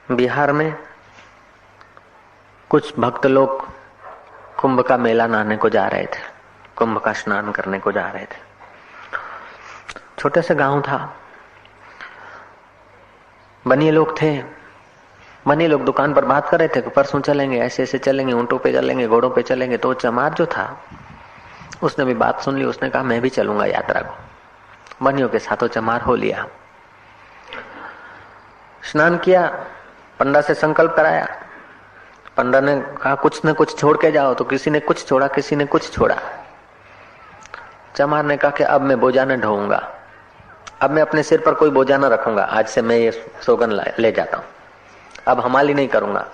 बिहार में कुछ भक्त लोग कुंभ का मेला नहाने को जा रहे थे, कुंभ का स्नान करने को जा रहे थे। छोटे से गांव था, बनिए लोग थे। बनिए लोग दुकान पर बात कर रहे थे कि परसों चलेंगे, ऐसे ऐसे चलेंगे, ऊंटों पे चलेंगे, घोड़ों पे चलेंगे। तो चमार जो था उसने भी बात सुन ली। उसने कहा मैं भी चलूंगा यात्रा को। बनियों के साथों चमार हो लिया, स्नान किया, पंडा से संकल्प कराया। पंडा ने कहा कुछ न कुछ छोड़ के जाओ, तो किसी ने कुछ छोड़ा, किसी ने कुछ छोड़ा। चमार ने कहा कि अब मैं बोझा न ढोऊंगा, अब मैं अपने सिर पर कोई बोझा न रखूंगा, आज से मैं ये सौगन ले जाता हूं। अब हमाली नहीं करूंगा,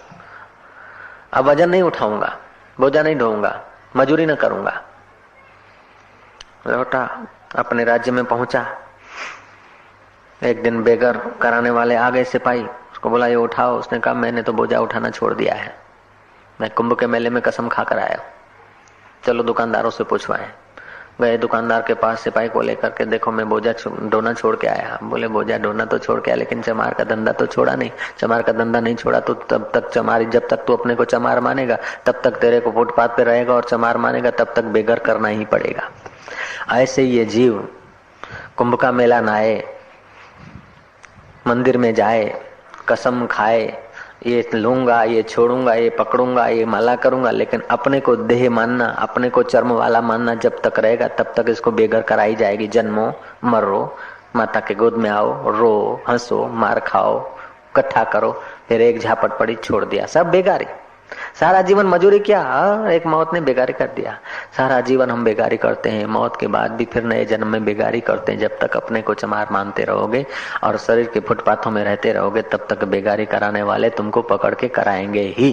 अब वजन नहीं उठाऊंगा, बोझा नहीं ढोऊंगा, मजूरी न करूंगा। लौटा, अपने राज्य में पहुंचा। एक दिन बेगर कराने वाले आ गए सिपाही, उसको बोला ये उठाओ। उसने कहा मैंने तो बोझा उठाना छोड़ दिया है, मैं कुंभ के मेले में कसम खाकर आया हूं, चलो दुकानदारों से पूछवाएं। गए दुकानदार के पास, सिपाही को लेकर के, देखो मैं बोझा ढोना छोड़ के आया। बोले बोझा ढोना तो छोड़ के आया, लेकिन चमार का धंधा तो छोड़ा नहीं। चमार का धंधा नहीं छोड़ा तो तब तक चमारी, जब तक तू अपने को चमार मानेगा तब तक तेरे को फुटपाथ पे रहेगा, और चमार मानेगा तब तक बेघर करना ही पड़ेगा। ऐसे ये जीव कुंभ का मेला नहाए, मंदिर में जाए, कसम खाए, ये लूंगा, ये छोड़ूंगा, ये पकड़ूंगा, ये माला करूंगा, लेकिन अपने को देह मानना, अपने को चर्म वाला मानना जब तक रहेगा तब तक इसको बेघर कराई जाएगी। जन्मो, मरो, माता के गोद में आओ, रो, हंसो, मार खाओ, इकट्ठा करो, फिर एक झापट पड़ी, छोड़ दिया, सब बेगारी। सारा जीवन मजूरी किया, एक मौत ने बेगारी कर दिया। सारा जीवन हम बेगारी करते हैं, मौत के बाद भी फिर नए जन्म में बेगारी करते हैं। जब तक अपने को चमार मानते रहोगे और शरीर के फुटपाथों में रहते रहोगे तब तक बेगारी कराने वाले तुमको पकड़ के कराएंगे ही।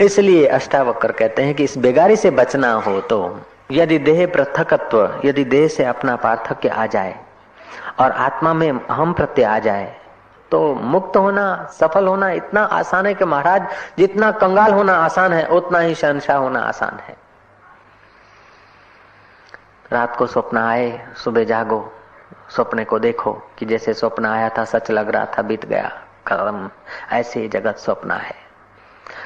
इसलिए अष्टावक्र कहते हैं कि इस बेगारी से बचना हो तो यदि देह पृथकत्व, यदि देह से अपना पार्थक्य आ जाए और आत्मा में हम प्रत्यय आ जाए तो मुक्त होना, सफल होना इतना आसान है कि महाराज जितना कंगाल होना आसान है उतना ही शहंशाह होना आसान है। रात को स्वप्न आए, सुबह जागो, सपने को देखो कि जैसे स्वप्न आया था, सच लग रहा था, बीत गया कलम। ऐसे ही जगत स्वप्न है।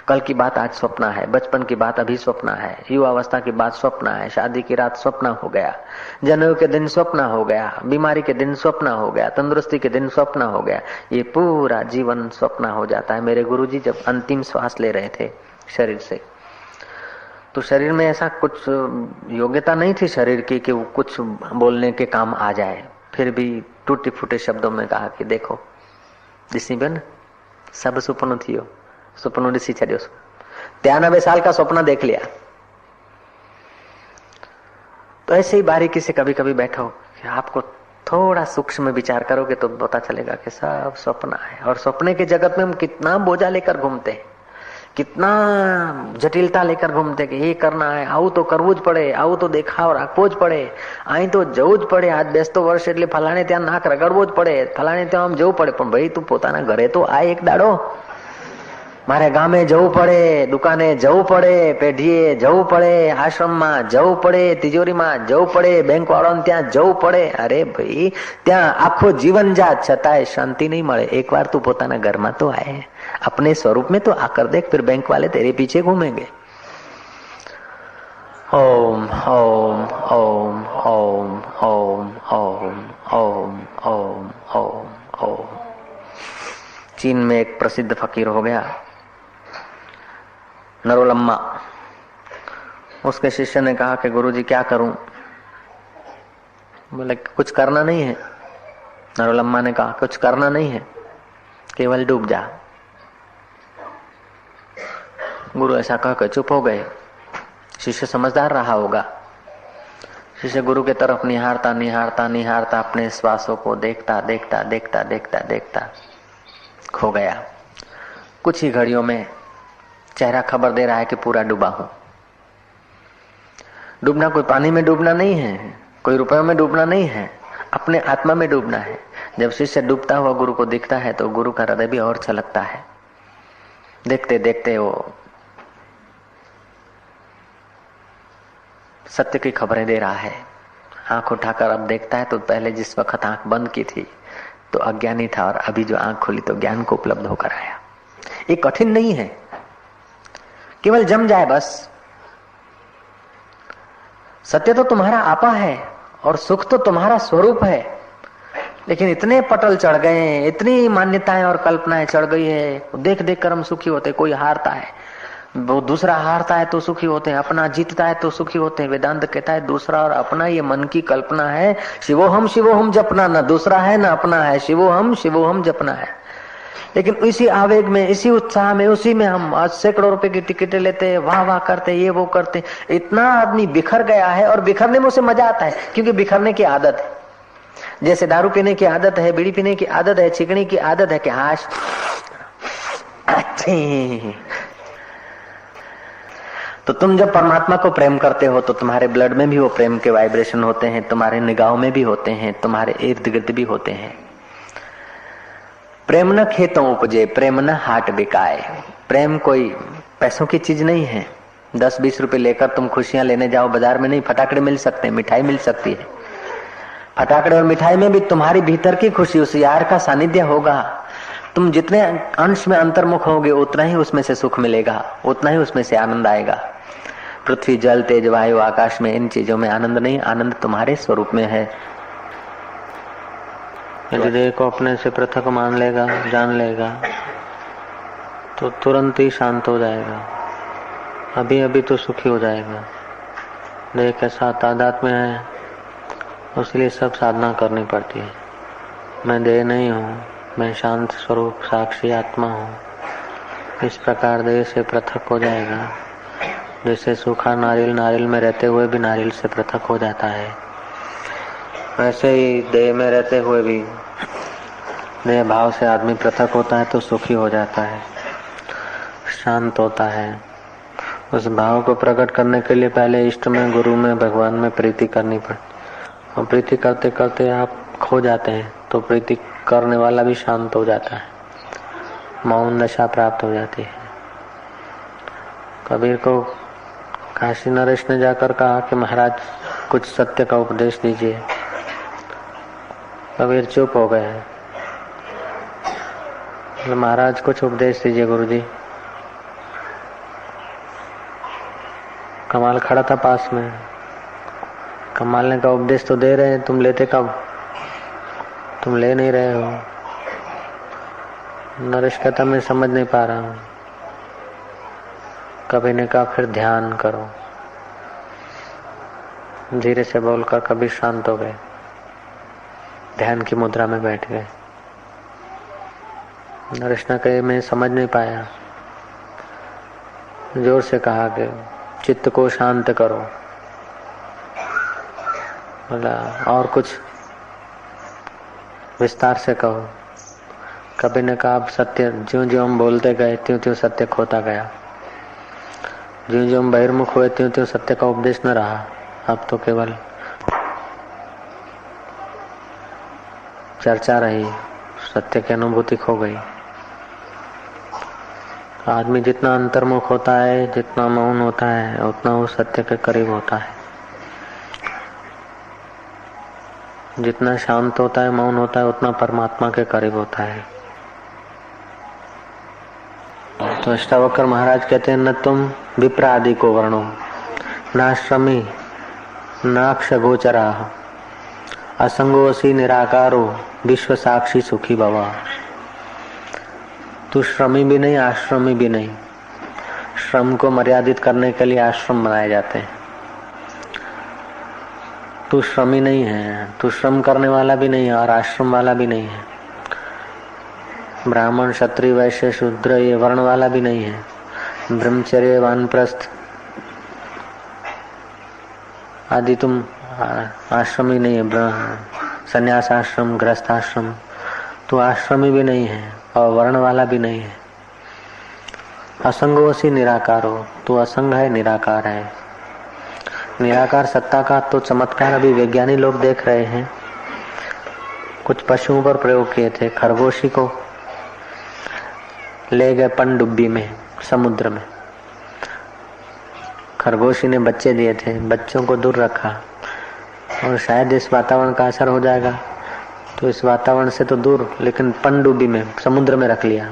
कल की बात आज स्वप्न है, बचपन की बात अभी स्वप्न है, युवावस्था की बात स्वप्न है, शादी की रात स्वप्न हो गया, जनेऊ के दिन स्वप्न हो गया, बीमारी के दिन स्वप्न हो गया, तंदुरुस्ती के दिन स्वप्न हो गया, ये पूरा जीवन स्वप्न हो जाता है। मेरे गुरुजी जब अंतिम श्वास ले रहे थे शरीर से, तो शरीर में ऐसा कुछ योग्यता नहीं थी शरीर की कि वो कुछ बोलने के काम आ जाए, फिर भी टूटे फूटे शब्दों में कहा कि देखो दिसी बेन सब सुपनो थियो, सुपनो दिसी छड्यो, 93 साल का सपना देख लिया। तो ऐसे ही बारीकी से कभी कभी बैठो कि आपको थोड़ा सूक्ष्म विचार करोगे तो पता चलेगा कि सब सपना है। और सपने के जगत में हम कितना बोझा लेकर घूमते हैं, कितना जटिलता लेकर घूमते कि ये करना है, आવું तो करવું જ પડે, આવું તો દેખાવ રાખવો જ પડે, અહીં તો જવું જ પડે, આજ બેસતો વર્ષ એટલે ફલાણે ત્યાં નાક રગડવો જ પડે, ફલાણે ત્યાં આમ જવું પડે। પણ ભાઈ તું પોતાના ઘરે તો આ એક દાડો, મારે ગામે જવું પડે, દુકાને જવું પડે, પેઢીએ જવું પડે, આશ્રમમાં જવું પડે, તિજોરીમાં જવું પડે, બેંક વાળાને ત્યાં જવું પડે। અરે ભાઈ ત્યાં આખો જીવન જાત છતાંય શાંતિ નહીં મળે। એકવાર તું પોતાના ઘરમાં તો આય, अपने स्वरूप में तो आकर देख, फिर बैंक वाले तेरे पीछे घूमेंगे। ओम ओम ओम ओम ओम ओम ओम ओम ओम ओम। चीन में एक प्रसिद्ध फकीर हो गया नरोलम्मा। उसके शिष्य ने कहा कि गुरुजी क्या करूं? बोले कुछ करना नहीं है। नरोलम्मा ने कहा कुछ करना नहीं है, केवल डूब जा। गुरु ऐसा कहकर चुप हो गए। शिष्य समझदार रहा होगा। शिष्य गुरु के तरफ निहारता निहारता निहारता अपने श्वासों को देखता देखता देखता देखता देखता खो गया। कुछ ही घड़ियों में चेहरा खबर दे रहा है कि पूरा डूबा हूं। डूबना कोई पानी में डूबना नहीं है, कोई रुपयों में डूबना नहीं है, अपने आत्मा में डूबना है। जब शिष्य डूबता हुआ गुरु को दिखता है तो गुरु का हृदय भी और छलकता है। देखते देखते वो सत्य की खबरें दे रहा है। आंख उठाकर अब देखता है तो पहले जिस वक्त आंख बंद की थी तो अज्ञानी था, और अभी जो आंख खुली तो ज्ञान को उपलब्ध होकर आया। ये कठिन नहीं है, केवल जम जाए बस। सत्य तो तुम्हारा आपा है और सुख तो तुम्हारा स्वरूप है, लेकिन इतने पटल चढ़ गए हैं, इतनी मान्यताएं और कल्पनाएं चढ़ गई है। देख देख कर हम सुखी होते। कोई हारता है, वो दूसरा हारता है तो सुखी होते हैं, अपना जीतता है तो सुखी होते हैं। वेदांत कहता है दूसरा और अपना ये मन की कल्पना है। शिवोहम जपना, न दूसरा है न अपना है, शिवोहम जपना है। लेकिन इसी आवेग में, इसी उत्साह में, उसी में हम आज सैकड़ों रुपए की टिकटें लेते हैं, वाह वाह करते, ये वो करते। इतना आदमी बिखर गया है, और बिखरने में उसे मजा आता है, क्योंकि बिखरने की आदत है। जैसे दारू पीने की आदत है, बीड़ी पीने की आदत है, चिकनी की आदत है कि हाश अच्छी। तो तुम जब परमात्मा को प्रेम करते हो तो तुम्हारे ब्लड में भी वो प्रेम के वाइब्रेशन होते हैं, तुम्हारे निगाहों में भी होते हैं, तुम्हारे इर्द गिर्द भी होते हैं। प्रेम न खेतों उपजे, प्रेम न हाट बिकाए। प्रेम कोई पैसों की चीज नहीं है। 10-20 रुपए लेकर तुम खुशियां लेने जाओ बाजार में, नहीं, फटाकड़े मिल सकते हैं, मिठाई मिल सकती है। फटाकड़े और मिठाई में भी तुम्हारी भीतर की खुशी, उस यार का सानिध्य होगा। तुम जितने अंश में अंतर्मुख होगे उतना ही उसमें से सुख मिलेगा, उतना ही उसमें से आनंद आएगा। पृथ्वी, जल, तेज, वायु, आकाश में इन चीजों में आनंद नहीं, आनंद तुम्हारे स्वरूप में है। यदि देह को अपने से पृथक मान लेगा, जान लेगा, तो तुरंत ही शांत हो जाएगा। अभी अभी तो सुखी हो जाएगा। देह के साथ तादाद में है, उसके लिए सब साधना करनी पड़ती है। मैं देह नहीं हूँ, मैं शांत स्वरूप साक्षी आत्मा हूँ। इस प्रकार देह से पृथक हो जाएगा। जैसे सूखा नारियल नारियल में रहते हुए भी नारियल से पृथक हो जाता है, वैसे ही देह में रहते हुए भी देह भाव से आदमी पृथक होता है तो सुखी हो जाता है, शांत होता है। उस भाव को प्रकट करने के लिए पहले इष्ट में, गुरु में, भगवान में प्रीति करनी पड़ती। और प्रीति करते करते आप खो जाते हैं तो प्रीति करने वाला भी शांत हो जाता है, मौन दशा प्राप्त हो जाती है। कबीर को काशी नरेश ने जाकर कहा कि महाराज कुछ सत्य का उपदेश दीजिए। कबीर चुप हो गए। महाराज कुछ उपदेश दीजिए गुरुजी। कमाल खड़ा था पास में। कमाल ने कहा उपदेश तो दे रहे हैं, तुम लेते कब? तुम ले नहीं रहे हो। नरेश कहता मैं समझ नहीं पा रहा हूँ। कबीर ने कहा फिर ध्यान करो। धीरे से बोलकर कबीर शांत हो गए, ध्यान की मुद्रा में बैठ गए। नरेश ने कहा मैं समझ नहीं पाया। जोर से कहा कि चित्त को शांत करो। बोला और कुछ विस्तार से कहो। कबीर ने कहा अब सत्य ज्यों ज्यों हम बोलते गए त्यों त्यों सत्य खोता गया। ज्यों ज्यों हम बहिर्मुख हुए त्यों त्यों सत्य का उपदेश न रहा। अब तो केवल चर्चा रही, सत्य की अनुभूति खो गई। आदमी जितना अंतर्मुख होता है, जितना मौन होता है, उतना वो सत्य के करीब होता है। जितना शांत होता है, मौन होता है, उतना परमात्मा के करीब होता है। तो अष्टावक्र महाराज कहते हैं न तुम विप्र आदि को वर्णो, नाश्रमी नाक्ष गोचरा, असंगोसी निराकारो, विश्व साक्षी सुखी भवा। तू श्रमी भी नहीं, आश्रमी भी नहीं। श्रम को मर्यादित करने के लिए आश्रम बनाए जाते हैं। तू श्रमी नहीं है, तू श्रम करने वाला भी नहीं है और आश्रम वाला भी नहीं है। ब्राह्मण, क्षत्रिय, वैश्य, शूद्र ये वर्ण वाला भी नहीं है। ब्रह्मचर्य, वानप्रस्थ आदि तुम आश्रमी नहीं है। संन्यास आश्रम, गृहस्थ आश्रम, तू आश्रमी भी नहीं है और वर्ण वाला भी नहीं है। असंगोसी निराकार हो, तू असंग है, निराकार है। निराकार सत्ता का तो चमत्कार अभी वैज्ञानिक लोग देख रहे हैं। कुछ पशुओं पर प्रयोग किए थे। खरगोशी को ले गए पनडुब्बी में, समुद्र में। खरगोशी ने बच्चे दिए थे, बच्चों को दूर रखा और शायद इस वातावरण का असर हो जाएगा तो इस वातावरण से तो दूर, लेकिन पनडुब्बी में, समुद्र में रख लिया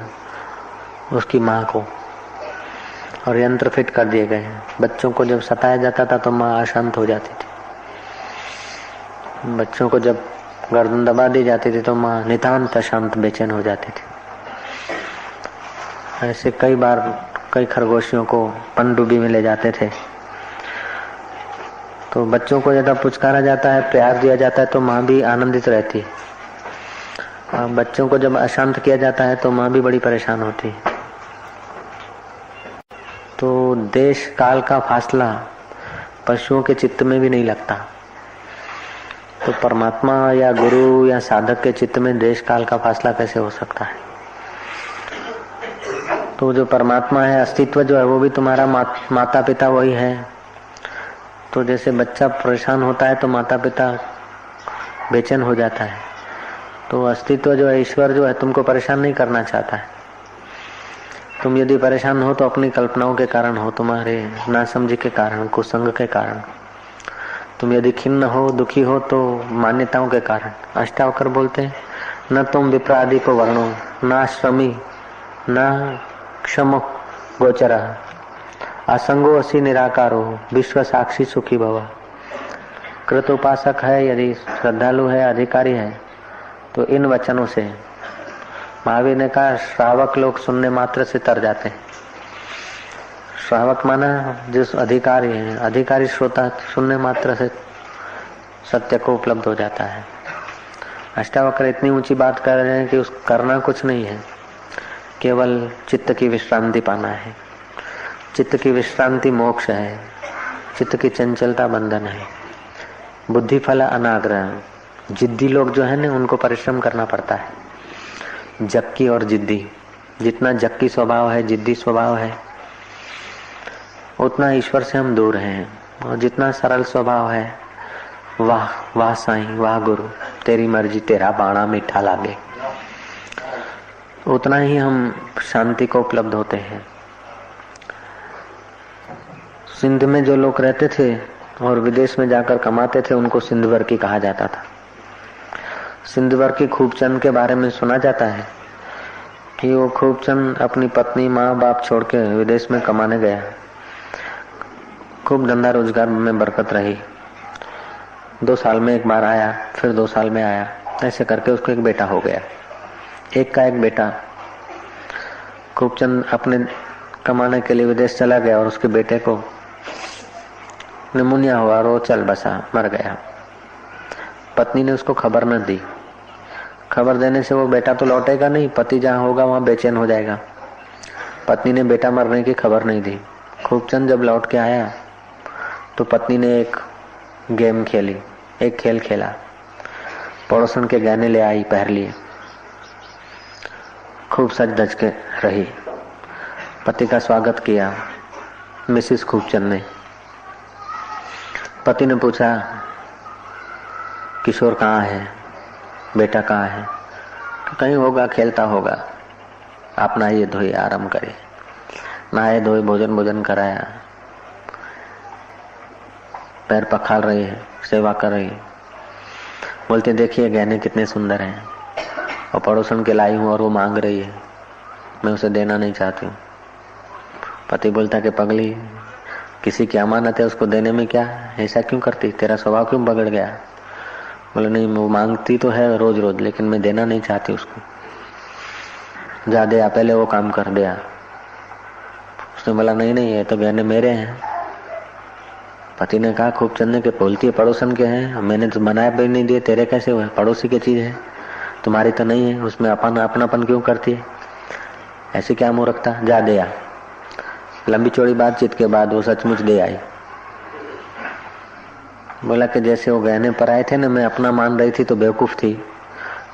उसकी माँ को, और यंत्र फिट कर दिए गए हैं। बच्चों को जब सताया जाता था तो माँ अशांत हो जाती थी, बच्चों को जब गर्दन दबा दी जाती थी तो माँ नितांत अशांत बेचैन हो जाती थी। ऐसे कई बार कई खरगोशियों को पनडुब्बी में ले जाते थे, तो बच्चों को जब पुचकारा जाता है, प्यार दिया जाता है तो माँ भी आनंदित रहती है, और बच्चों को जब अशांत किया जाता है तो माँ भी बड़ी परेशान होती है। तो देश काल का फासला पशुओं के चित्त में भी नहीं लगता, तो परमात्मा या गुरु या साधक के चित्त में देश काल का फासला कैसे हो सकता है। तो जो परमात्मा है, अस्तित्व जो है वो भी तुम्हारा माता पिता वही है। तो जैसे बच्चा परेशान होता है तो माता पिता बेचैन हो जाता है, तो अस्तित्व जो है, ईश्वर जो है, तुमको परेशान नहीं करना चाहता है। तुम यदि परेशान हो तो अपनी कल्पनाओं के कारण हो, तुम्हारे नासमझी के कारण, कुसंग के कारण। तुम यदि खिन्न हो, दुखी हो तो मान्यताओं के कारण। अष्टावकर बोलते हैं, न तुम विप्रादि को वर्णो, न श्रमी न क्षमो गोचरा, असंगो असि निराकारो, विश्व साक्षी सुखी भवा। कृत उपासक है, यदि श्रद्धालु है, अधिकारी है, तो इन वचनों से महावीर ने कहा, श्रावक लोग सुनने मात्र से तर जाते हैं। श्रावक माना जिस अधिकारी है, अधिकारी श्रोता सुनने मात्र से सत्य को उपलब्ध हो जाता है। अष्टावक्र इतनी ऊंची बात कर रहे हैं कि उस करना कुछ नहीं है, केवल चित्त की विश्रांति पाना है। चित्त की विश्रांति मोक्ष है, चित्त की चंचलता बंधन है। बुद्धि फल अनाग्रह, जिद्दी लोग जो है ना, उनको परिश्रम करना पड़ता है। जक्की और जिद्दी, जितना जक्की स्वभाव है, जिद्दी स्वभाव है, उतना ईश्वर से हम दूर हैं। और जितना सरल स्वभाव है, वाह वाह साईं, वाह गुरु, तेरी मर्जी, तेरा बाणा मीठा लागे, उतना ही हम शांति को उपलब्ध होते हैं। सिंध में जो लोग रहते थे और विदेश में जाकर कमाते थे, उनको सिंधवर्की कहा जाता था। सिंधवर्की खूबचंद के बारे में सुना जाता है कि वो खूबचंद अपनी पत्नी, माँ बाप छोड़ के विदेश में कमाने गया। खूब धंधा रोजगार में बरकत रही। 2 साल में एक बार आया, फिर 2 साल में आया, ऐसे करके उसको एक बेटा हो गया। एक का एक बेटा। खूबचंद अपने कमाने के लिए विदेश चला गया और उसके बेटे को निमोनिया हुआ और वो चल बसा, मर गया। पत्नी ने उसको खबर न दी। खबर देने से वो बेटा तो लौटेगा नहीं, पति जहाँ होगा वहाँ बेचैन हो जाएगा। पत्नी ने बेटा मरने की खबर नहीं दी। खूबचंद जब लौट के आया तो पत्नी ने एक गेम खेली, एक खेल खेला। पड़ोसन के गहने ले आई, पहन लिए, खूब सज धज के रही। पति का स्वागत किया मिसिस खूबचंद ने। पति ने पूछा, किशोर कहाँ है, बेटा कहाँ है? तो कहीं होगा, खेलता होगा। आप नहाइए धोइए, आराम करिए। नहाए धोए, भोजन कराया, पैर पखाल रही है, सेवा कर रही है। बोलते देखिए गहने कितने सुंदर हैं, और पड़ोसन के लाई हूँ और वो मांग रही है, मैं उसे देना नहीं चाहती हूँ। पति बोलता कि पगली, किसी की अमानत है, उसको देने में क्या, ऐसा क्यों करती, तेरा स्वभाव क्यों बगड़ गया? बोले नहीं, वो मांगती तो है रोज रोज, लेकिन मैं देना नहीं चाहती उसको। जा दे, पहले वो काम कर दिया। उसने बोला नहीं नहीं, ये तो गहने मेरे हैं। पति ने कहा खूबचंद ने कि बोलती है पड़ोसन के हैं, मैंने तो बनाया भी नहीं दिए, तेरे कैसे हुए? पड़ोसी की चीज है, तुम्हारी तो नहीं है, उसमें अपनापन क्यों करती है? ऐसे क्या मुंह रखता? जा दे आ। लंबी चौड़ी बातचीत के बाद वो सचमुच दे आई। बोला कि जैसे वो गहने पर आए थे ना, मैं अपना मान रही थी तो बेवकूफ थी,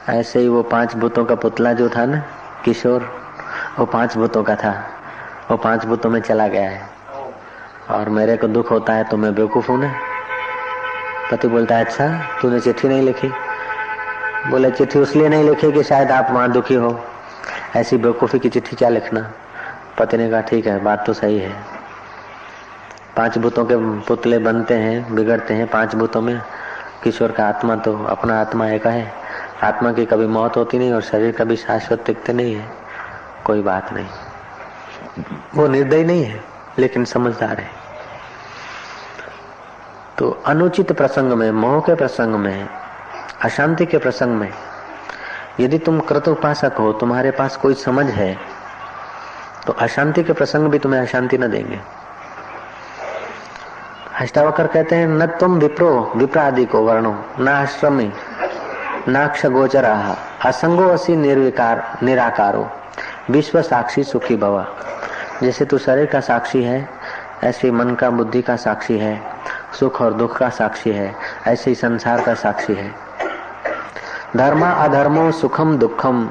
ऐसे ही वो 5 भूतों का पुतला जो था ना किशोर, वो 5 भूतों का था, वो 5 भूतों में चला गया है, और मेरे को दुख होता है तो मैं बेवकूफ हूं ना। पति बोलता है अच्छा, तूने चिट्ठी नहीं लिखी? बोले चिट्ठी इसलिए नहीं लिखी कि शायद आप वहां दुखी हो, ऐसी बेवकूफी की चिट्ठी क्या लिखना। पति ने कहा ठीक है, बात तो सही है। 5 भूतों के पुतले बनते हैं, बिगड़ते हैं 5 भूतों में। किशोर का आत्मा तो अपना आत्मा एक है, आत्मा की कभी मौत होती नहीं और शरीर कभी शाश्वत टिकते नहीं है, कोई बात नहीं। वो निर्दयी नहीं है लेकिन समझदार है। तो अनुचित प्रसंग में, मोह के प्रसंग में, अशांति के प्रसंग में यदि तुम कृत उपासक हो, तुम्हारे पास कोई समझ है, तो अशांति के प्रसंग भी तुम्हें अशांति न देंगे। अष्टावक्र कहते हैं, न तुम विप्रो विप्रादि को वर्णो न आश्रमी नाक्ष गोचरा असंगो असी निर्विकार निराकारो विश्व साक्षी सुखी भवा। जैसे तू शरीर का साक्षी है, ऐसे मन का, बुद्धि का साक्षी है, सुख और दुख का साक्षी है, ऐसे ही संसार का साक्षी है। धर्मा अधर्मो सुखम दुखम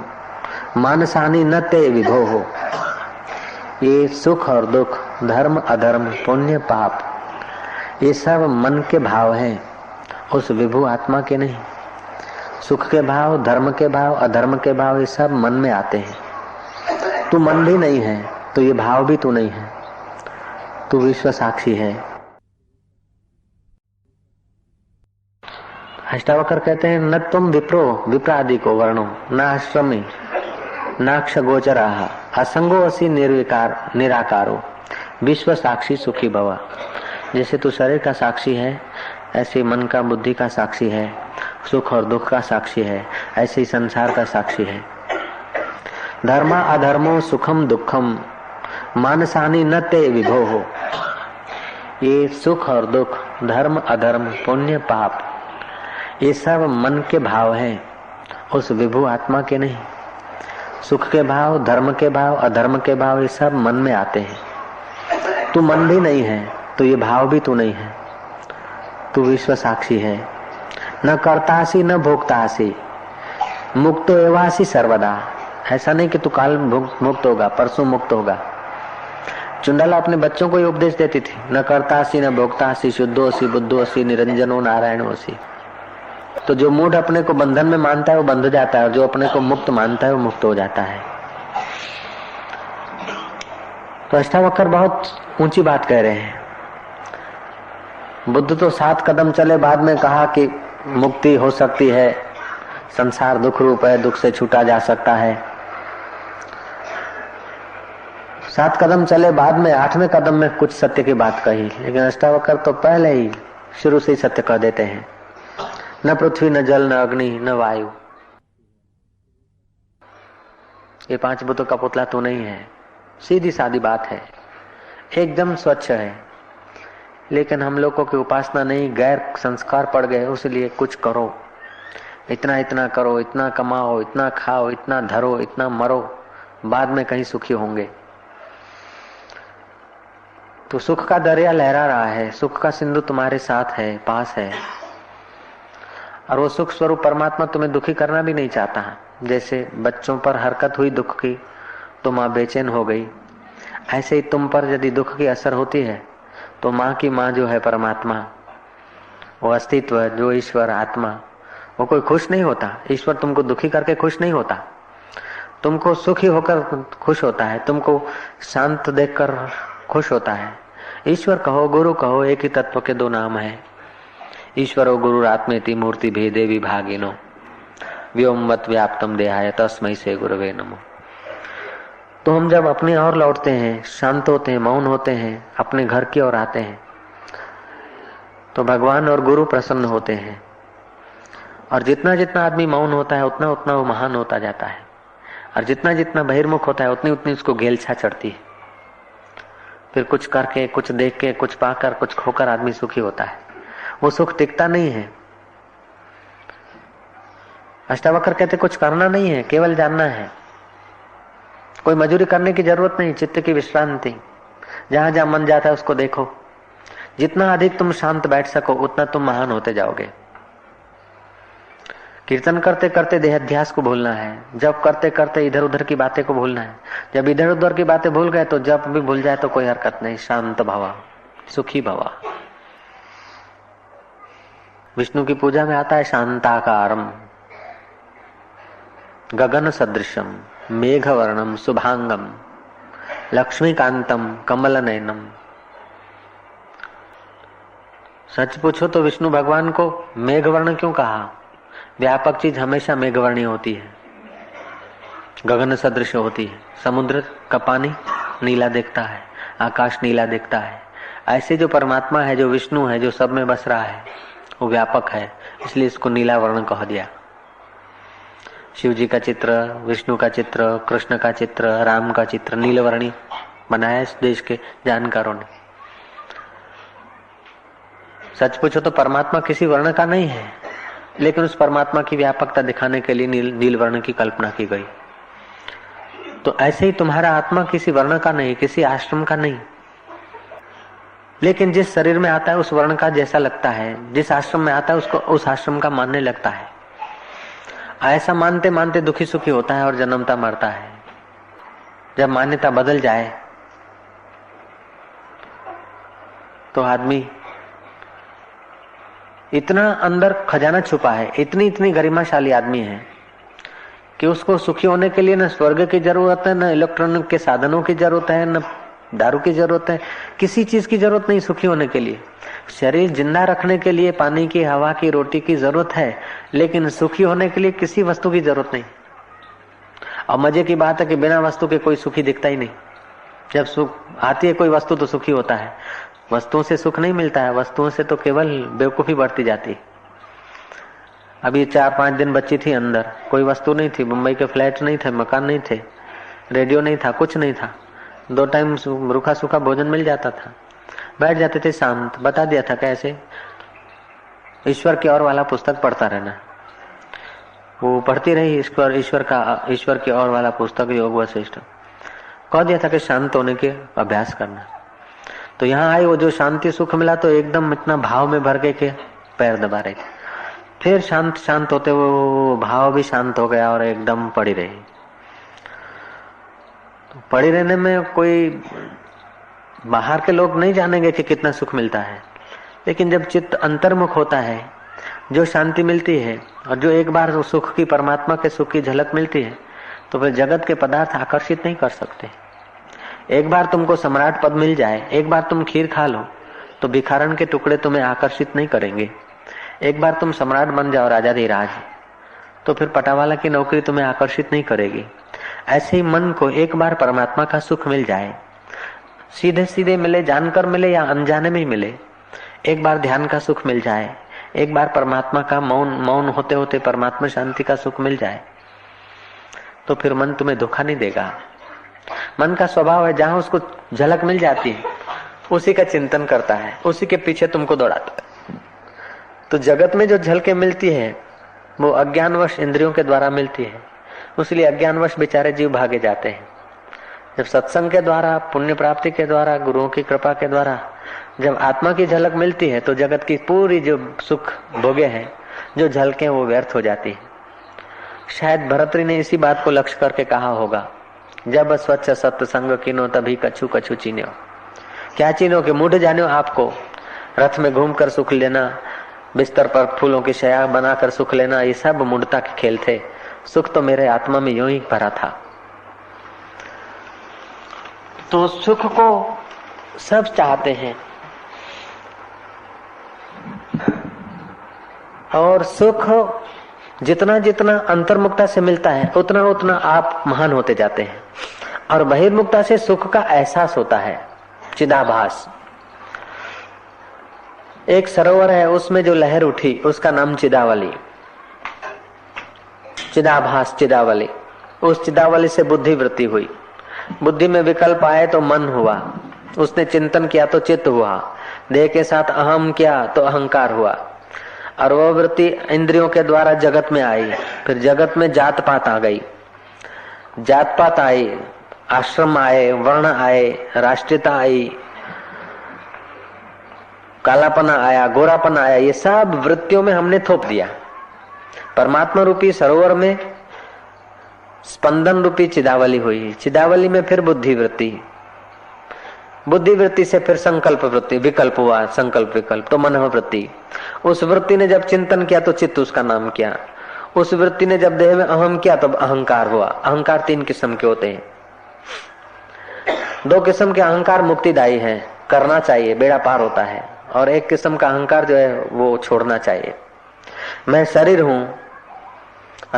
मानसानी न ते विभो हो। ये सुख और दुख, धर्म अधर्म, पुण्य पाप, ये सब मन के भाव हैं, उस विभु आत्मा के नहीं। सुख के भाव, धर्म के भाव, अधर्म के भाव, ये सब मन में आते हैं। तू मन भी नहीं है तो ये भाव भी तू नहीं है, तू विश्व साक्षी है। अष्टावक्र कहते हैं, न तुम विप्रो विप्रादि को वर्णो न आश्रमी नाक्ष गोचरा असंगो असी निर्विकार निराकारो विश्व साक्षी सुखी भवा। जैसे तू शरीर का साक्षी है, ऐसे मन का, बुद्धि का साक्षी है, सुख और दुख का साक्षी है, ऐसे ही संसार का साक्षी है। धर्मा अधर्मो सुखम दुखम मानसानी न ते विभो हो। ये सुख और दुख, धर्म अधर्म, पुण्य पाप, ये सब मन के भाव हैं, उस विभु आत्मा के नहीं। सुख के भाव, धर्म के भाव, अधर्म के भाव, ये सब मन में आते हैं। तू मन भी नहीं है तो ये भाव भी तू नहीं है, तू विश्व साक्षी है। न कर्तासी न भोक्तासी मुक्तो एवासी सर्वदा। ऐसा नहीं कि तू काल मुक्त होगा, परसों मुक्त होगा। चुंडाला अपने बच्चों को ये उपदेश देती थी, न कर्तासी न भोक्तासी शुद्धोसी बुद्धोसी निरंजनो नारायणोसी। तो जो मूढ़ अपने को बंधन में मानता है वो बंध जाता है, और जो अपने को मुक्त मानता है वो मुक्त हो जाता है। तो अष्टावक्र बहुत ऊंची बात कह रहे हैं। बुद्ध तो 7 कदम चले, बाद में कहा कि मुक्ति हो सकती है, संसार दुख रूप है, दुख से छूटा जा सकता है। 7 कदम चले, बाद में 8वें कदम में कुछ सत्य की बात कही। लेकिन अष्टावक्र तो पहले ही शुरू से ही सत्य कह देते हैं। न पृथ्वी न जल न अग्नि न वायु, ये 5 भूतों का पुतला तो नहीं है। सीधी सादी बात है, एकदम स्वच्छ है। लेकिन हम लोगों की उपासना नहीं, गैर संस्कार पड़ गए, उसलिए कुछ करो, इतना इतना करो, इतना कमाओ, इतना खाओ, इतना धरो, इतना मरो, बाद में कहीं सुखी होंगे। तो सुख का दरिया लहरा रहा है, सुख का सिंधु तुम्हारे साथ है, पास है, और वो सुख स्वरूप परमात्मा तुम्हें दुखी करना भी नहीं चाहता। जैसे बच्चों पर हरकत हुई दुख की तो माँ बेचैन हो गई, ऐसे ही तुम पर यदि दुख की असर होती है तो माँ की माँ जो है परमात्मा, वो अस्तित्व, जो ईश्वर आत्मा, वो कोई खुश नहीं होता। ईश्वर तुमको दुखी करके खुश नहीं होता, तुमको सुखी होकर खुश होता है, तुमको शांत देखकर खुश होता है। ईश्वर कहो, गुरु कहो, एक ही तत्व के 2 नाम है। ईश्वरो गुरुरात्मेति मूर्ति भेदे विभागिनो व्योमवत् व्याप्तम देहाय तस्मै से गुरवे नमो। तो हम जब अपने ओर लौटते हैं, शांत होते हैं, मौन होते हैं, अपने घर की ओर आते हैं, तो भगवान और गुरु प्रसन्न होते हैं। और जितना जितना आदमी मौन होता है उतना उतना वो महान होता जाता है, और जितना जितना बहिर्मुख होता है उतनी उतनी उसको गेलछा चढ़ती है। फिर कुछ करके, कुछ देख के, कुछ पाकर, कुछ खोकर आदमी सुखी होता है। वो सुख टिकता नहीं है। अष्टावक्र कहते कुछ करना नहीं है, केवल जानना है। कोई मजूरी करने की जरूरत नहीं, चित्त की विश्रांति, जहां जहां मन जाता है उसको देखो। जितना अधिक तुम शांत बैठ सको उतना तुम महान होते जाओगे। कीर्तन करते करते देहाध्यास को भूलना है, जब करते करते इधर उधर की बातें को भूलना है। जब इधर उधर की बातें भूल गए तो जब भी भूल जाए तो कोई हरकत नहीं, शांत भवा, सुखी भवा। विष्णु की पूजा में आता है शांताकारम गगन सदृशम मेघवर्णम शुभांगम लक्ष्मीकांतम कमल नयनम। सच पूछो तो विष्णु भगवान को मेघवर्ण क्यों कहा? व्यापक चीज हमेशा मेघवर्णी होती है, गगन सदृश होती है। समुद्र का पानी नीला दिखता है, आकाश नीला दिखता है। ऐसे जो परमात्मा है, जो विष्णु है, जो सब में बस रहा है, वो व्यापक है, इसलिए इसको नीला वर्ण कह दिया। शिव जी का चित्र, विष्णु का चित्र, कृष्ण का चित्र, राम का चित्र नीलवर्णी बनाया इस देश के जानकारों ने। सच पूछो तो परमात्मा किसी वर्ण का नहीं है, लेकिन उस परमात्मा की व्यापकता दिखाने के लिए नील वर्ण की कल्पना की गई। तो ऐसे ही तुम्हारा आत्मा किसी वर्ण का नहीं, किसी आश्रम का नहीं, लेकिन जिस शरीर में आता है उस वर्ण का जैसा लगता है, जिस आश्रम में आता है उसको उस आश्रम का मानने लगता है। ऐसा मानते मानते दुखी सुखी होता है और जन्मता मरता है। जब मान्यता बदल जाए तो आदमी इतना अंदर खजाना छुपा है, इतनी इतनी गरिमाशाली आदमी है कि उसको सुखी होने के लिए न स्वर्ग की जरूरत है, न इलेक्ट्रॉनिक के साधनों की जरूरत है, न दारू की जरूरत है, किसी चीज की जरूरत नहीं सुखी होने के लिए। शरीर जिंदा रखने के लिए पानी की, हवा की, रोटी की जरूरत है, लेकिन सुखी होने के लिए किसी वस्तु की जरूरत नहीं। और मजे की बात है कि बिना वस्तु के कोई सुखी दिखता ही नहीं। जब सुख आती है कोई वस्तु तो सुखी होता है। वस्तुओं से सुख नहीं मिलता है, वस्तुओं से तो केवल बेवकूफी बढ़ती जाती है। अभी 4-5 दिन बच्ची थी अंदर, कोई वस्तु नहीं थी, मुंबई के फ्लैट नहीं थे, मकान नहीं थे, रेडियो नहीं था, कुछ नहीं था, 2 टाइम रूखा सूखा भोजन मिल जाता था, बैठ जाते थे शांत। बता दिया था कैसे ईश्वर की ओर वाला पुस्तक पढ़ता रहना। वो पढ़ती रही ईश्वर की ओर वाला पुस्तक योग वशिष्ठ। कह दिया था कि शांत होने के अभ्यास करना। तो यहाँ आई, वो जो शांति सुख मिला तो एकदम इतना भाव में भर गए कि पैर दबा रहे थे। फिर शांत शांत होते वो भाव भी शांत हो गया और एकदम पड़ी रही। तो पड़ी रहने में कोई बाहर के लोग नहीं जानेंगे कि कितना सुख मिलता है, लेकिन जब चित्त अंतर्मुख होता है, जो शांति मिलती है और जो एक बार सुख की, परमात्मा के सुख की झलक मिलती है, तो फिर जगत के पदार्थ आकर्षित नहीं कर सकते। एक बार तुमको सम्राट पद मिल जाए, एक बार तुम खीर खा लो तो भिखारन के टुकड़े तुम्हें आकर्षित नहीं करेंगे। एक बार तुम सम्राट बन जाओ, राजाधिराज, तो फिर पटावाला की नौकरी तुम्हें आकर्षित नहीं करेगी। ऐसे ही मन को एक बार परमात्मा का सुख मिल जाए, सीधे सीधे मिले, जानकर मिले या अनजाने में मिले, एक बार ध्यान का सुख मिल जाए, एक बार परमात्मा का मौन होते होते परमात्मा शांति का सुख मिल जाए, तो फिर मन तुम्हें धोखा नहीं देगा। मन का स्वभाव है, जहां उसको झलक मिल जाती है उसी का चिंतन करता है, उसी के पीछे तुमको दौड़ाता है। तो जगत में जो झलकें मिलती है वो अज्ञानवश इंद्रियों के द्वारा मिलती है, इसलिए अज्ञानवश बेचारे जीव भागे जाते हैं। जब सत्संग के द्वारा, पुण्य प्राप्ति के द्वारा, गुरुओं की कृपा के द्वारा जब आत्मा की झलक मिलती है तो जगत की पूरी जो सुख भोगे हैं, जो झलकें, वो व्यर्थ हो जाती है। शायद भरतरी ने इसी बात को लक्ष्य करके कहा होगा, जब स्वच्छ सत्संग कीनो तभी कछु कछु चीन्यो। क्या चीनो के मूढ़ जानो आपको, रथ में घूमकर सुख लेना, बिस्तर पर फूलों की शया बनाकर सुख लेना, ये सब मूढ़ता के खेल थे। सुख तो मेरे आत्मा में यूं ही भरा था। तो सुख को सब चाहते हैं और सुख जितना जितना अंतर्मुक्ता से मिलता है उतना उतना आप महान होते जाते हैं। और बहिर्मुक्ता से सुख का एहसास होता है, चिदाभास। एक सरोवर है, उसमें जो लहर उठी उसका नाम चिदावली, चिदाभास, चिदावली। उस चिदावली से बुद्धि वृत्ति हुई, बुद्धि में विकल्प आए तो मन हुआ, उसने चिंतन किया तो चित्त हुआ, देह के साथ अहम किया तो अहंकार हुआ, और वह वृत्ति इंद्रियों के द्वारा जगत में आई। फिर जगत में जात पात आ गई, जात पात आई, आश्रम आए, वर्ण आए, राष्ट्रीयता आई, कालापना आया, गोरापना आया, ये सब वृत्तियों में हमने थोप दिया। परमात्मा रूपी सरोवर में स्पंदन रूपी चिदावली हुई, चिदावली में फिर बुद्धि वृत्ति, बुद्धि वृत्ति से फिर संकल्प वृत्ति, विकल्प हुआ, संकल्प विकल्प तो मन वृत्ति। उस वृत्ति ने जब चिंतन किया तो चित्त उसका नाम किया, उस वृत्ति ने जब देह में अहम किया तब अहंकार हुआ। अहंकार 3 किस्म के होते हैं। 2 किस्म के अहंकार मुक्तिदायी है, करना चाहिए, बेड़ा पार होता है, और एक किस्म का अहंकार जो है वो छोड़ना चाहिए। मैं शरीर हूं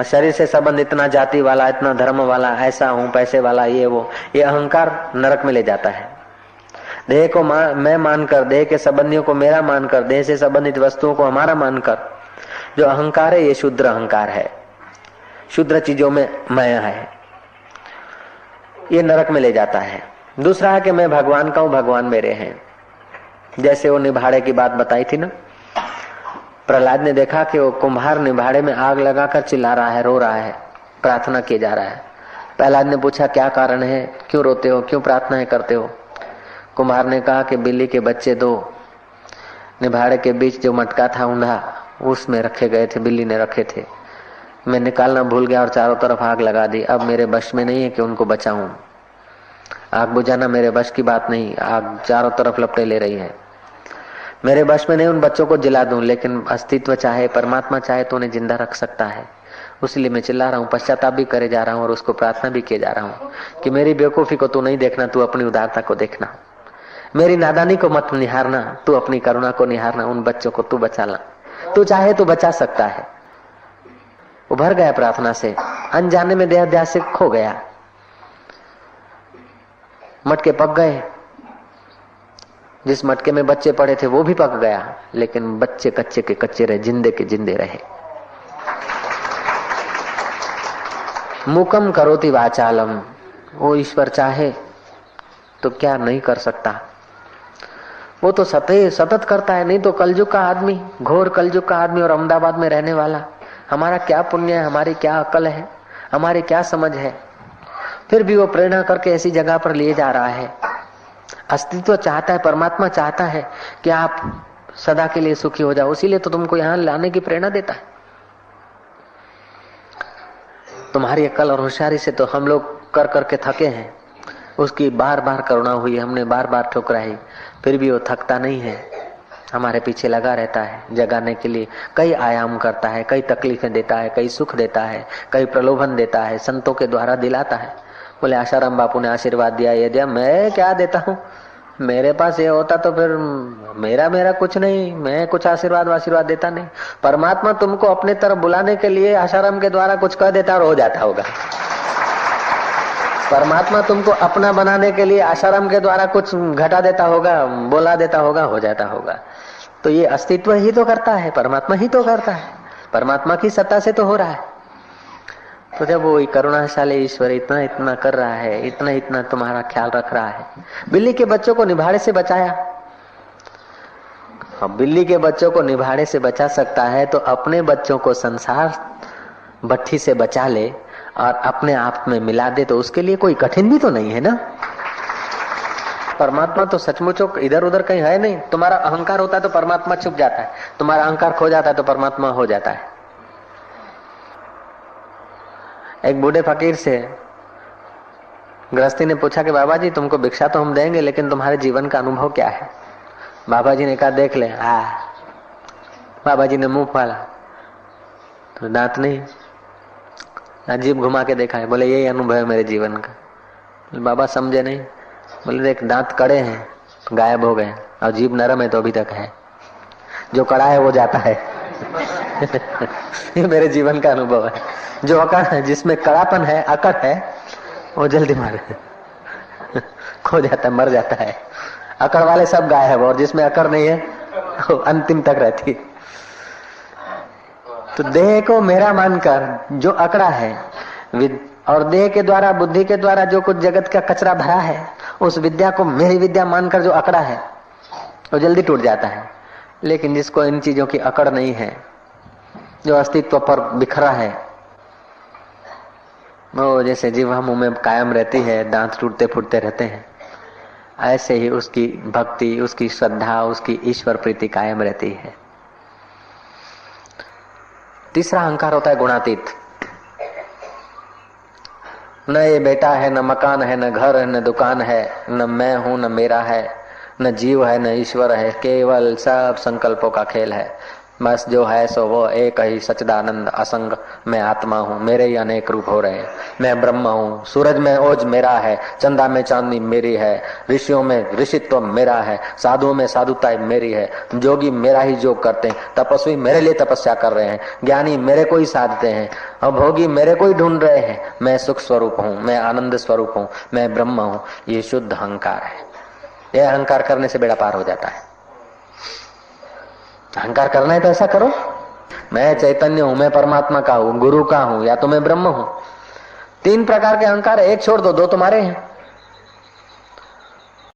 शरीर से संबंध इतना जाति वाला, इतना धर्म वाला, ऐसा हूं, पैसे वाला, ये वो, ये अहंकार नरक में ले जाता है। देह को मैं मानकर, देह के संबंधियों को मेरा मानकर, देह से संबंधित वस्तुओं को हमारा मानकर जो अहंकार है, ये शुद्र अहंकार है, शुद्र चीजों में माया है, ये नरक में ले जाता है। दूसरा है कि मैं भगवान का हूं, भगवान मेरे हैं। जैसे वो निभाड़े की बात बताई थी ना, प्रहलाद ने देखा कि वो कुम्हार निभाड़े में आग लगाकर चिल्ला रहा है, रो रहा है, प्रार्थना किए जा रहा है। प्रहलाद ने पूछा क्या कारण है, क्यों रोते हो, क्यों प्रार्थनाएं करते हो? कुम्हार ने कहा कि बिल्ली के बच्चे दो निभाड़े के बीच जो मटका था ऊंधा, उसमें रखे गए थे, बिल्ली ने रखे थे, मैं निकालना भूल गया और चारों तरफ आग लगा दी। अब मेरे बश में नहीं है कि उनको बचाऊं। आग बुझाना मेरे बश की बात नहीं, आग चारों तरफ लपटे ले रही है, मेरे बश में नहीं उन बच्चों को जला दूं, लेकिन अस्तित्व चाहे, परमात्मा चाहे तो उन्हें जिंदा रख सकता है। उसलिए मैं चिल्ला रहा हूँ, पश्चाताप भी करे जा रहा हूँ और उसको प्रार्थना भी किए जा रहा हूँ कि मेरी बेवकूफी को तू नहीं देखना, तू अपनी उदारता को देखना, मेरी नादानी को मत निहारना, तू अपनी करुणा को निहारना, उन बच्चों को तू बचा ला, तू चाहे तो बचा सकता है। उभर गया प्रार्थना से, अनजाने में देहाध्यास से खो गया, मटके पक गए, जिस मटके में बच्चे पड़े थे वो भी पक गया, लेकिन बच्चे कच्चे के कच्चे रहे, जिंदे के जिंदे रहे। मुकम करोति वाचालम, वो ईश्वर चाहे तो क्या नहीं कर सकता, वो तो सतत करता है। नहीं तो कलयुग का आदमी, घोर कलयुग का आदमी और अहमदाबाद में रहने वाला, हमारा क्या पुण्य है, हमारी क्या अकल है, हमारी क्या समझ है, फिर भी वो प्रेरणा करके ऐसी जगह पर लिए जा रहा है। अस्तित्व चाहता है, परमात्मा चाहता है कि आप सदा के लिए सुखी हो जाओ, इसीलिए तो तुमको यहां लाने की प्रेरणा देता है। तुम्हारी अकल और होशियारी से तो हम लोग कर करके थके हैं, उसकी बार बार करुणा हुई, हमने बार बार ठुकराई, फिर भी वो थकता नहीं है, हमारे पीछे लगा रहता है, जगाने के लिए कई आयाम करता है, कई तकलीफें देता है, कई सुख देता है, कई प्रलोभन देता है, संतों के द्वारा दिलाता है। बोले आशाराम बापू ने आशीर्वाद दिया, ये दिया, मैं क्या देता हूँ, मेरे पास ये होता तो फिर मेरा कुछ नहीं, मैं कुछ आशीर्वाद देता नहीं। परमात्मा तुमको अपने तरफ बुलाने के लिए आशाराम के द्वारा कुछ कह देता और हो जाता होगा। परमात्मा तुमको अपना बनाने के लिए आशाराम के द्वारा कुछ घटा देता होगा, बोला देता होगा, हो जाता होगा। तो ये अस्तित्व ही तो करता है, परमात्मा ही तो करता है, परमात्मा की सत्ता से तो हो रहा है। तो जब वो करुणाशाली ईश्वर इतना इतना कर रहा है, इतना इतना तुम्हारा ख्याल रख रहा है, बिल्ली के बच्चों को निभाड़े से बचाया, अब बिल्ली के बच्चों को निभाड़े से बचा सकता है तो अपने बच्चों को संसार भट्ठी से बचा ले और अपने आप में मिला दे, तो उसके लिए कोई कठिन भी तो नहीं है ना। परमात्मा तो सचमुच इधर उधर कहीं है नहीं। तुम्हारा अहंकार होता है तो परमात्मा छुप जाता है, तुम्हारा अहंकार खो जाता है तो परमात्मा हो जाता है। एक बूढ़े फकीर से गृहस्थी ने पूछा कि बाबा जी तुमको भिक्षा तो हम देंगे, लेकिन तुम्हारे जीवन का अनुभव क्या है? बाबा जी ने कहा देख ले। बाबा जी ने मुंह फाड़ा तो दांत नहीं, अजीब घुमा के देखा है, बोले यही अनुभव है मेरे जीवन का। बाबा समझे नहीं, बोले देख दांत कड़े हैं तो गायब हो गए और जीभ नरम है तो अभी तक है, जो कड़ा है वो जाता है। ये मेरे जीवन का अनुभव है। जो अकड़ है, जिसमें कड़ापन है, अकड़ है, वो जल्दी मर खो जाता है, मर जाता है। अकड़ वाले सब गायब और जिसमें अकड़ नहीं है वो अंतिम तक रहती है। तो देह को मेरा मानकर जो अकड़ा है और देह के द्वारा, बुद्धि के द्वारा जो कुछ जगत का कचरा भरा है, उस विद्या को मेरी विद्या मानकर जो अकड़ा है वो जल्दी टूट जाता है। लेकिन जिसको इन चीजों की अकड़ नहीं है, जो अस्तित्व पर बिखरा है, वो जैसे जीवा मुंह में कायम रहती है, दांत टूटते फूटते रहते हैं, ऐसे ही उसकी भक्ति, उसकी श्रद्धा, उसकी ईश्वर प्रीति कायम रहती है। तीसरा अहंकार होता है गुणातीत। न ये बेटा है, न मकान है, न घर है, न दुकान है, न मैं हूं, न मेरा है, न जीव है, न ईश्वर है, केवल सब संकल्पों का खेल है। बस जो है सो वो एक ही सच्चिदानंद असंग, मैं आत्मा हूँ, मेरे ही अनेक रूप हो रहे हैं, मैं ब्रह्म हूँ। सूरज में ओज मेरा है, चंदा में चांदनी मेरी है, ऋषियों में ऋषित्व मेरा है, साधुओं में साधुता मेरी है, जोगी मेरा ही योग करते हैं, तपस्वी मेरे लिए तपस्या कर रहे हैं, ज्ञानी मेरे को ही साधते हैं, और भोगी मेरे को ही ढूंढ रहे हैं। मैं सुख स्वरूप हूँ, मैं आनंद स्वरूप हूँ, मैं ब्रह्म हूँ। ये शुद्ध अहंकार है। यह अहंकार करने से बेड़ा पार हो जाता है। अहंकार करना है तो ऐसा करो, मैं चैतन्य हूं, मैं परमात्मा का हूं, गुरु का हूं, या तो मैं ब्रह्म हूं। 3 प्रकार के अहंकार है, एक छोड़ दो, 2 तुम्हारे हैं।